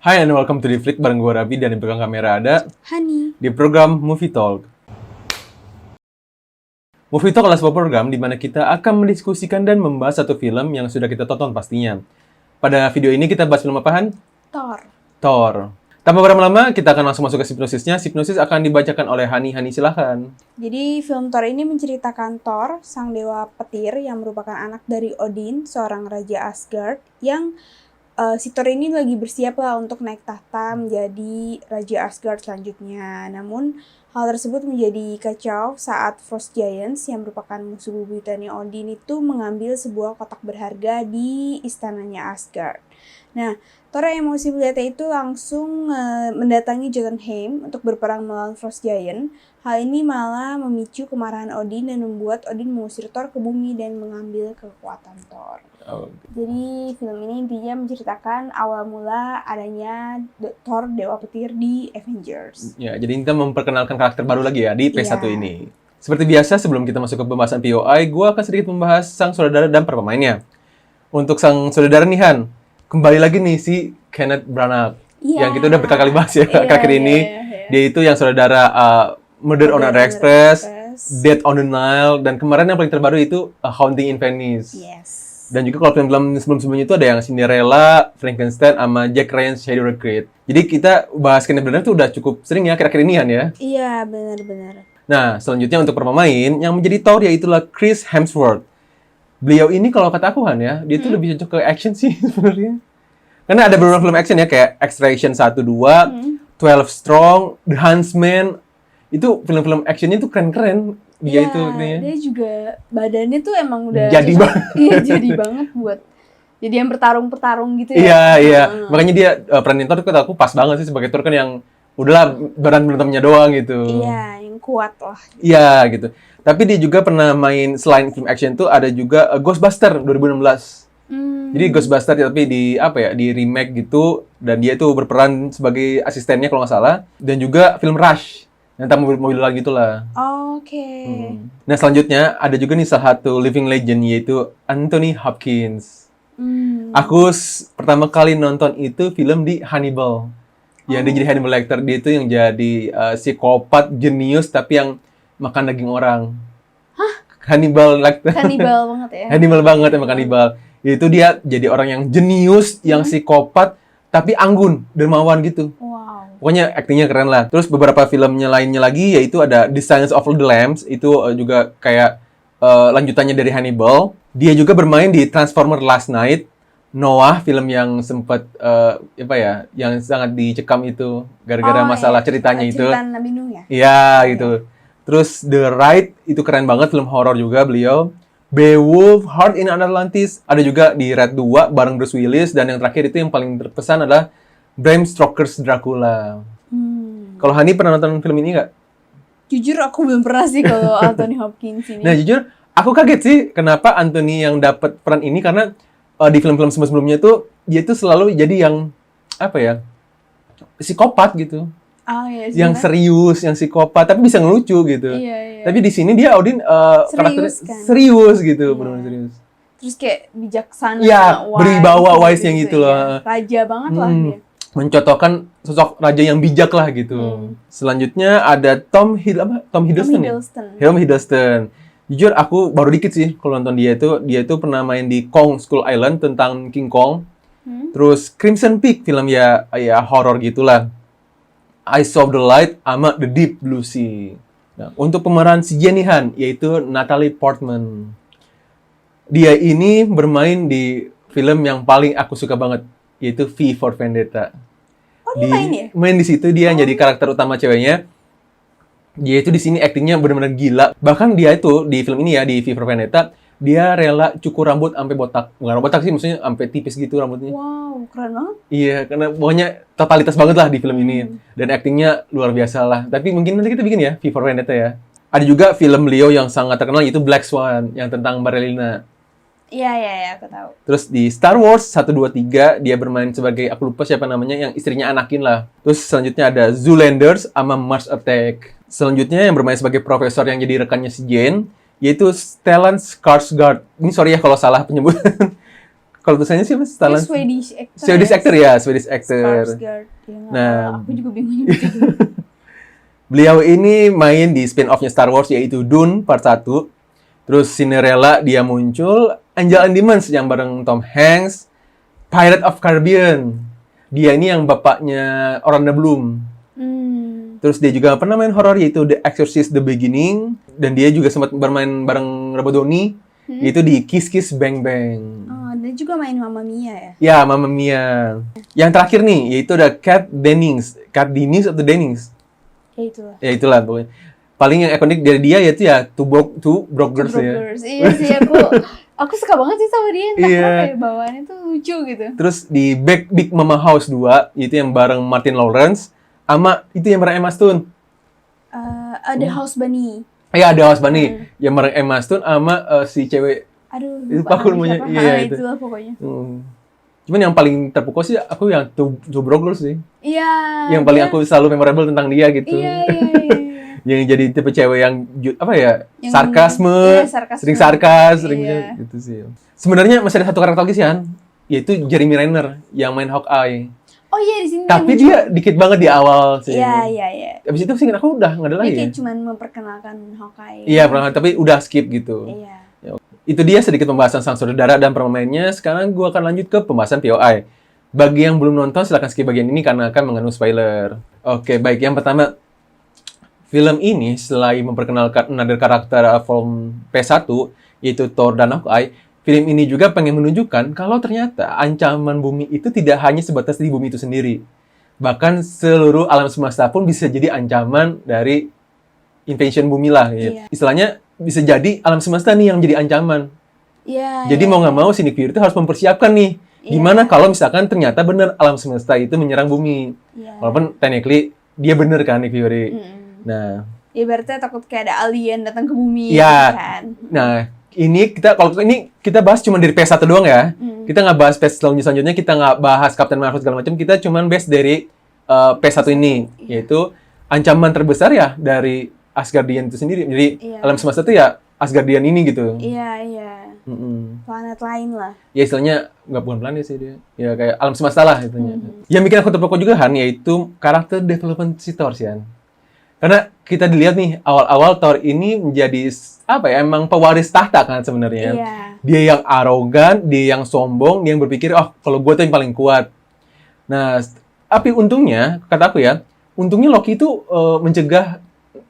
Hai and welcome to The Flick bareng gue Rabi dan di belakang kamera ada Hani. di program Movie Talk. Movie Talk adalah sebuah program di mana kita akan mendiskusikan dan membahas satu film yang sudah kita tonton pastinya. Pada video ini kita bahas film apaan? Thor. Tanpa berlama-lama, kita akan langsung masuk ke sinopsisnya. Sinopsis akan dibacakan oleh Hani. Hani, silahkan. Jadi film Thor ini menceritakan Thor, sang dewa petir yang merupakan anak dari Odin, seorang raja Asgard, yang si Thor ini lagi bersiap lah untuk naik tahta menjadi raja Asgard selanjutnya. Namun hal tersebut menjadi kacau saat Frost Giants yang merupakan musuh bebuyutannya Odin itu mengambil sebuah kotak berharga di istananya Asgard. Nah, Thor yang emosi melihatnya itu langsung mendatangi Jotunheim untuk berperang melawan Frost Giant. Hal ini malah memicu kemarahan Odin dan membuat Odin mengusir Thor ke bumi dan mengambil kekuatan Thor. Jadi film ini intinya menceritakan awal mula adanya Thor Dewa Petir di Avengers. Ya, jadi kita memperkenalkan karakter baru lagi ya di P1 Iya. ini. Seperti biasa, sebelum kita masuk ke pembahasan POI, gue akan sedikit membahas sang saudara dan para pemainnya. Untuk sang saudara nih Han, kembali lagi nih si Kenneth Branagh. Iya. Yang kita udah berkali-kali bahas ya akhir ini. Iya. Dia itu yang saudara Murder on the Orient Express, Death on the Nile, dan kemarin yang paling terbaru itu A Haunting in Venice. Yes. Dan juga kalau film-film sebelum-sebelumnya itu ada yang Cinderella, Frankenstein, sama Jack Ryan's Shadow Recruit. Jadi kita bahas Kenneth Branagh itu udah cukup sering ya akhir-akhir ini Han ya. Iya, benar-benar. Nah, selanjutnya untuk pemain yang menjadi Thor yaitulah Chris Hemsworth. Beliau ini kalau kata aku Han ya, dia tuh lebih cocok ke action sih sebenarnya. Karena ada beberapa film action ya kayak Extraction 1 2, 12 Strong, The Huntsman. Itu film-film actionnya tuh keren-keren. Dia itu katanya. Dia juga badannya tuh emang udah Jadi cocok. banget. Iya, jadi banget buat jadi yang bertarung gitu ya. Iya. Makanya dia peranin Thor kata aku pas banget sih sebagai Thor kan yang udahlah badan berantemnya doang gitu. Iya, yang kuat lah. Iya gitu. Tapi dia juga pernah main selain film action tuh ada juga Ghostbuster 2016. Jadi Ghostbuster tapi di di remake gitu dan dia tuh berperan sebagai asistennya kalau nggak salah dan juga film Rush yang tentang mobil-mobilan gitulah. Oke. Nah selanjutnya ada juga nih salah satu living legend yaitu Anthony Hopkins. Aku pertama kali nonton itu film di Hannibal. Yang dia jadi Hannibal Lecter, dia itu yang jadi psikopat jenius tapi yang makan daging orang. Hah? Hannibal Lecter. Hannibal banget ya. Hannibal banget emang Hannibal. Itu dia jadi orang yang jenius, yang psikopat, tapi anggun, dermawan gitu. Wow. Pokoknya aktingnya keren lah. Terus beberapa filmnya lainnya lagi, yaitu ada The Silence of the Lambs. Itu juga kayak lanjutannya dari Hannibal. Dia juga bermain di Transformer Last Night. Noah, film yang sempat, yang sangat dicekam itu. Gara-gara masalah ceritanya itu. Cerita Nabi Nuh ya? Iya, gitu. Terus The Ride, itu keren banget, film horor juga beliau. Beowulf, Heart in Atlantis, ada juga di Red 2 bareng Bruce Willis, dan yang terakhir itu yang paling terkesan adalah Bram Stoker's Dracula. Kalau Hani pernah nonton film ini nggak? Jujur aku belum pernah sih kalau Anthony Hopkins ini. Nah jujur, aku kaget sih kenapa Anthony yang dapat peran ini, karena di film-film sebelumnya tuh, dia tuh selalu jadi yang, psikopat gitu. Yang serius, yang psikopat, tapi bisa ngelucu gitu. Iya. Tapi di sini dia Odin karakternya serius gitu, benar-benar serius. Terus kayak bijaksana, iya, beribawa wise yang gitu loh. Ya. Raja banget lah dia. Mencontohkan sosok raja yang bijak lah gitu. Selanjutnya ada Tom Hiddleston. Jujur aku baru dikit sih kalau nonton dia itu pernah main di Kong Skull Island tentang King Kong. Terus Crimson Peak, film ya horor gitulah. Eyes of the Light sama The Deep Blue Sea. Nah, untuk pemeran si Jenny Han, yaitu Natalie Portman. Dia ini bermain di film yang paling aku suka banget, yaitu V for Vendetta. Dia main ya? Main di situ dia jadi karakter utama ceweknya. Dia itu di sini aktingnya benar-benar gila. Bahkan dia itu di film ini ya, di V for Vendetta, dia rela cukur rambut sampai botak. Bukan botak sih, maksudnya sampai tipis gitu rambutnya. Wow, keren banget. Iya, karena pokoknya totalitas banget lah di film ini. Dan aktingnya luar biasa lah. Tapi mungkin nanti kita bikin ya, V for Vendetta ya. Ada juga film beliau yang sangat terkenal, yaitu Black Swan, yang tentang Marlena. Iya, aku tahu. Terus di Star Wars 1, 2, 3, dia bermain sebagai, aku lupa siapa namanya, yang istrinya Anakin lah. Terus selanjutnya ada Zoolanders sama Mars Attack. Selanjutnya yang bermain sebagai profesor yang jadi rekannya si Jane, yaitu Stellan Skarsgård. Ini sorry ya kalau salah penyebutan. Kalau tulisannya siapa? Dia Swedish actor. Swedish actor ya, Swedish actor. Skarsgård. Ya, Nah, aku juga bingung nyebutnya. beliau ini main di spin-off-nya Star Wars yaitu Dune Part 1. Terus Cinderella dia muncul, Angel and Demons yang bareng Tom Hanks, Pirate of Caribbean. Dia ini yang bapaknya Orlando Bloom. Terus dia juga pernah main horor yaitu The Exorcist The Beginning, dan dia juga sempat bermain bareng Robert Downey yaitu di Kiss Kiss Bang Bang. Oh, dia juga main Mamma Mia ya? Ya, Mamma Mia. Yang terakhir nih yaitu ada Kat Dennings. Kat Dennings atau Dennings? Ya itulah pokoknya. Paling yang ikonik dari dia yaitu ya Two Broke Girls ya. Iya sih, aku suka banget sih sama dia. Entah kenapa ya, bawaannya tuh lucu gitu. Terus di Big Mama House 2 itu yang bareng Martin Lawrence sama itu yang bareng Emma Stone. Ada House Bunny. Iya, ada House Bunny yang bareng Emma Stone sama si cewek. Aduh, itu aku namanya. Iya, itu. Itulah pokoknya. Cuman yang paling terpukau sih aku yang Two Broke Girls sih. Iya. Yang paling aku selalu memorable tentang dia gitu. Iya. Yang jadi tipe cewek yang apa ya, yang sarkasme, sering sarkas, sering gitu sih. Sebenarnya masih ada satu karakter lagi sih Han, yaitu Jeremy Renner yang main Hawkeye. Oh iya, di sini. Tapi dia dikit banget di awal sih. Iya. Abis itu sih aku udah nggak ada lagi. Dia kayak ya? cuman memperkenalkan Hawkeye. Iya, tapi udah skip gitu. Iya. Itu dia sedikit pembahasan sang saudara dan pemainnya. Sekarang gua akan lanjut ke pembahasan POI. Bagi yang belum nonton silahkan skip bagian ini karena akan mengandung spoiler. Oke, baik. Yang pertama, film ini selain memperkenalkan another karakter from P1 yaitu Thor dan Hawkeye, film ini juga pengen menunjukkan kalau ternyata ancaman bumi itu tidak hanya sebatas di bumi itu sendiri. Bahkan seluruh alam semesta pun bisa jadi ancaman dari invasion bumi lah. Ya. Istilahnya bisa jadi alam semesta nih yang jadi ancaman. Jadi mau nggak mau si Nick Fury itu harus mempersiapkan nih. Gimana kalau misalkan ternyata benar alam semesta itu menyerang bumi. Walaupun technically dia bener kan Nick Fury. Nah, ibaratnya takut kayak ada alien datang ke bumi. Iya. Kan? Nah, kalau ini kita bahas cuma dari PS1 doang ya. Kita nggak bahas PS selanjutnya, kita nggak bahas Captain Marvel segala macam. Kita cuma bahas dari PS1 ini, yaitu ancaman terbesar ya dari Asgardian itu sendiri. Jadi alam semesta itu ya Asgardian ini gitu. Iya. Planet lain lah. Ya istilahnya bukan planet sih dia. Ya kayak alam semesta lah itunya. Yang bikin aku terpukau juga Han, yaitu karakter development si Thor sih Han. Karena kita dilihat nih, awal-awal Thor ini menjadi, apa ya, emang pewaris tahta kan sebenarnya. Dia yang arogan, dia yang sombong, dia yang berpikir, oh kalau gue tuh yang paling kuat. Nah, tapi untungnya, kata aku ya, untungnya Loki itu mencegah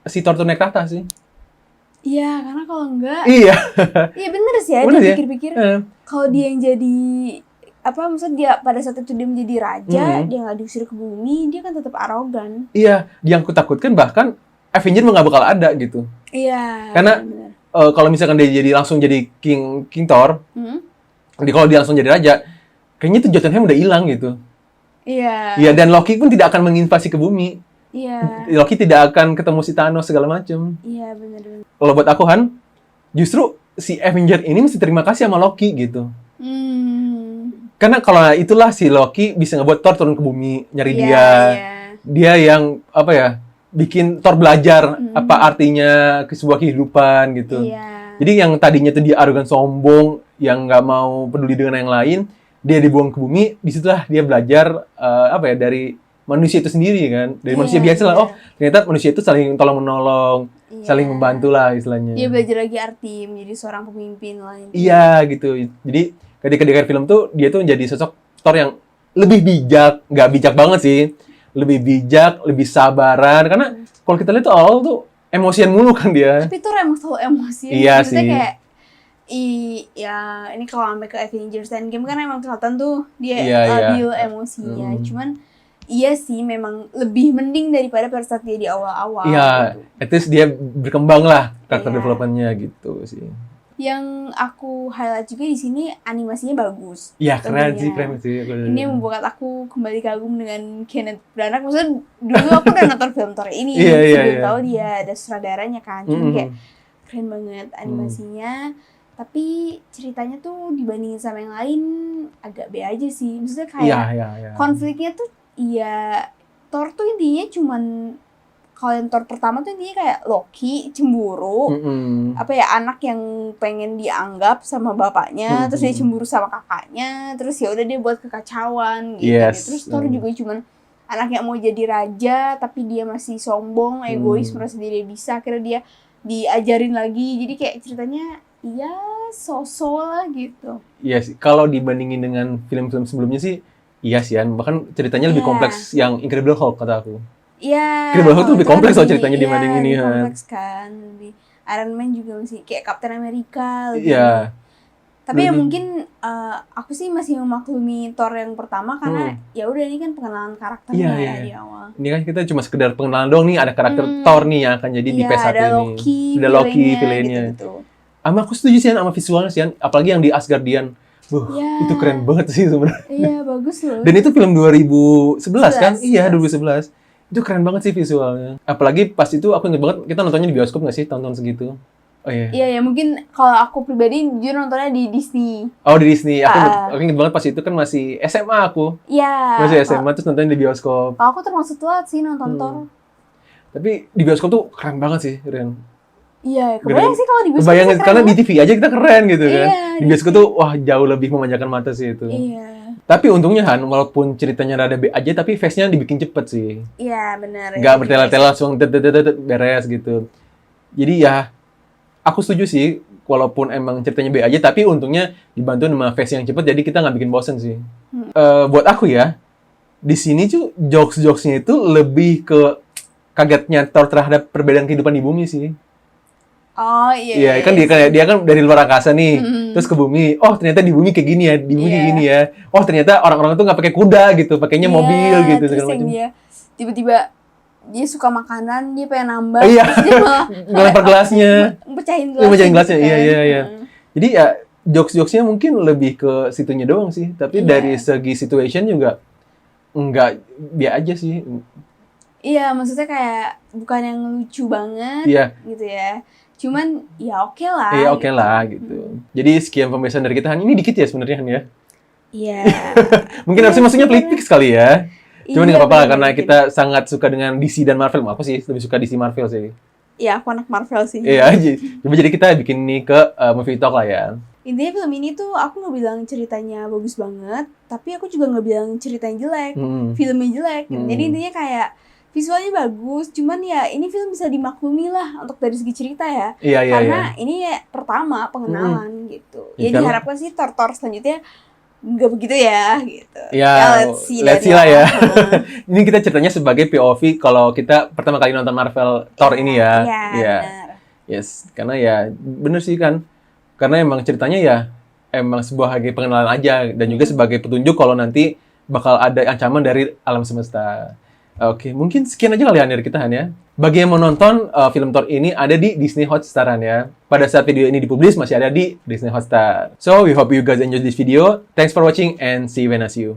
si Thor tuh naik tahta sih. Iya, karena kalau enggak... Iya bener sih ya, dia pikir-pikir. Kalau dia yang jadi... maksudnya dia pada saat itu dia menjadi raja, dia nggak diusir ke bumi, dia kan tetap arogan. Iya, yang aku takutkan bahkan Avenger nggak bakal ada gitu. Iya. Karena kalau misalkan dia langsung jadi King Thor, kalau dia langsung jadi raja, kayaknya tuh Jotunheim udah hilang gitu. Iya, dan Loki pun tidak akan menginvasi ke bumi. Iya. Loki tidak akan ketemu si Thanos segala macam. Iya, benar. Kalau buat aku Han, justru si Avenger ini mesti terima kasih sama Loki gitu. Karena kalau itulah si Loki bisa ngebuat Thor turun ke bumi nyari dia. Dia yang bikin Thor belajar apa artinya sebuah kehidupan gitu. Jadi yang tadinya tuh dia arogan sombong, yang nggak mau peduli dengan yang lain, dia dibuang ke bumi. Disitulah dia belajar dari manusia itu sendiri kan, dari manusia biasa lah. Oh ternyata manusia itu saling tolong menolong, saling membantu lah istilahnya. Dia belajar lagi arti menjadi seorang pemimpin lah. Iya gitu. Jadi ketika dia film tuh, dia tuh menjadi sosok Thor yang lebih bijak, nggak bijak banget sih, lebih bijak, lebih sabaran, karena kalau kita lihat tuh awal tuh emosian mulu kan dia. Tapi Thor emang selalu emosian. Iya sih. Kayak, ini kalau sampai ke Avengers Endgame kan emang kelihatan tuh dia labil emosinya. Cuman iya sih memang lebih mending daripada pada saat dia di awal-awal. Iya, gitu. At least dia berkembang lah karakter development-nya gitu sih. Yang aku highlight juga di sini animasinya bagus. Iya, keren sih. Ini yang membuat aku kembali kagum dengan Kenneth Branagh. Maksudnya dulu aku udah nonton film Thor ini, sebelum tahu dia ada sutradaranya kan. Cuma kayak keren banget animasinya. Tapi ceritanya tuh dibandingin sama yang lain agak B aja sih. Maksudnya kayak konfliknya tuh Thor tuh intinya cuman kalau yang Thor pertama tuh intinya kayak Loki cemburu, anak yang pengen dianggap sama bapaknya, terus dia cemburu sama kakaknya, terus ya udah dia buat kekacauan gitu. Terus Thor juga cuman anak yang mau jadi raja tapi dia masih sombong, egois, merasa dia bisa, akhirnya dia diajarin lagi. Jadi kayak ceritanya ya so-so lah gitu. Iya sih, kalau dibandingin dengan film-film sebelumnya sih iya sih, bahkan ceritanya lebih kompleks yang Incredible Hulk kata aku. Iya. Incredible Hulk tuh lebih kompleks loh ceritanya dibanding ini. Kompleks kan, lebih Iron Man juga masih kayak Captain America lebih. Iya. Tapi ya mungkin aku sih masih memaklumi Thor yang pertama karena ya udah ini kan pengenalan karakternya di awal. Ini kan kita cuma sekedar pengenalan doang nih, ada karakter Thor nih yang akan jadi di PS1 ada ini. Ada Loki villainnya. Gitu. Aku setuju sih sama visualnya sih, apalagi yang di Asgardian. Itu keren banget sih sebenarnya. Iya, bagus loh. Dan itu film 2011 kan? Iya, 2011. Itu keren banget sih visualnya. Apalagi pas itu aku inget banget, kita nontonnya di bioskop nggak sih tahun-tahun segitu? Oh iya. Iya, mungkin kalau aku pribadi jujur nontonnya di Disney. Oh, di Disney. Aku inget banget pas itu kan masih SMA aku. Iya. Masih SMA terus nontonnya di bioskop. Kalau aku termasuk telat sih nonton Thor. Tapi di bioskop tuh keren banget sih, Ren. Iya, kebayang sih kalau di bioskop. Kebayang karena di TV aja kita keren gitu kan. Iya, di bioskop tuh wah jauh lebih memanjakan mata sih itu. Iya. Tapi untungnya Han, walaupun ceritanya rada B aja tapi face-nya dibikin cepet sih. Iya, benar. Nggak bertele-tele langsung beres gitu. Jadi ya aku setuju sih walaupun emang ceritanya B aja tapi untungnya dibantu sama face yang cepet jadi kita nggak bikin bosen sih. Buat aku ya, di sini tuh jokes-jokesnya itu lebih ke kagetnya Thor terhadap perbedaan kehidupan di bumi sih. Oh iya. Iya, kan dia kan dari luar angkasa nih, terus ke bumi. Oh, ternyata di bumi kayak gini ya, di bumi kayak gini ya. Oh, ternyata orang-orang tuh nggak pakai kuda gitu, pakainya mobil gitu segala macam. Dia tiba-tiba dia suka makanan, dia pengen nambah, iya. terus dia malah ngelempar gelasnya. Pecahin gelasnya. Iya. Jadi ya jokes-jokesnya mungkin lebih ke situnya doang sih, tapi dari segi situation juga nggak dia aja sih. Iya, maksudnya kayak bukan yang lucu banget gitu ya. Cuman ya oke lah. Iya, oke lah gitu. Jadi sekian pembahasan dari kita. Ini dikit ya sebenarnya Han ya. Iya. Mungkin harusnya maksudnya pelik-pelik sekali ya. Cuman nggak apa-apa karena kita sangat suka dengan DC dan Marvel. Aku sih lebih suka DC Marvel sih. Iya, aku anak Marvel sih. Iya, coba jadi kita bikin ini ke movie talk lah ya. Intinya film ini tuh aku nggak bilang ceritanya bagus banget, tapi aku juga nggak bilang ceritanya jelek, filmnya jelek. Jadi intinya kayak visualnya bagus, cuman ya ini film bisa dimaklumi lah untuk dari segi cerita ya. Iya. Karena ini ya pertama pengenalan gitu. Ya diharapkan sih Thor selanjutnya nggak begitu ya gitu. Ya, let's see lah ya. Ini kita ceritanya sebagai POV kalau kita pertama kali nonton Marvel Thor ini ya. Iya. Yes, karena ya bener sih kan. Karena emang ceritanya ya emang sebagai pengenalan aja dan juga sebagai petunjuk kalau nanti bakal ada ancaman dari alam semesta. Oke, mungkin sekian aja kali dari kita Han ya. Bagi yang mau nonton film Thor ini ada di Disney Hotstar ya. Pada saat video ini dipublish masih ada di Disney Hotstar. So, we hope you guys enjoy this video. Thanks for watching and see you when I see you.